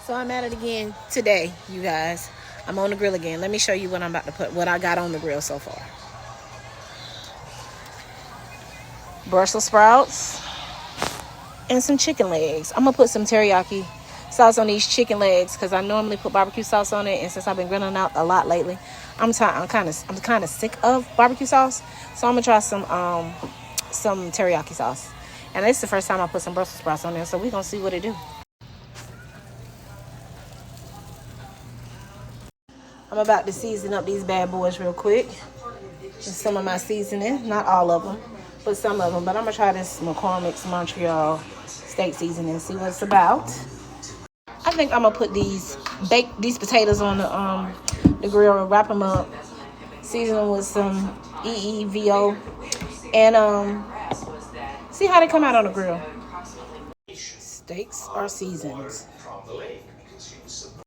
So I'm at it again today, you guys. I'm on the grill again. Let me show you what I'm about to put, what I got on the grill so far. Brussels sprouts and some chicken legs. I'm gonna put some teriyaki sauce on these chicken legs because I normally put barbecue sauce on it, and since I've been grilling out a lot lately, I'm kind of sick of barbecue sauce, so I'm gonna try some teriyaki sauce. And this is the first time I put some Brussels sprouts on there, so we're gonna see what it do. I'm about to season up these bad boys real quick. Just some of my seasoning, not all of them, but some of them. But I'm gonna try this McCormick's Montreal steak seasoning and see what it's about. I think I'm gonna put bake these potatoes on the grill, wrap them up, season them with some EEVO, and see how they come out on the grill. Steaks are seasoned.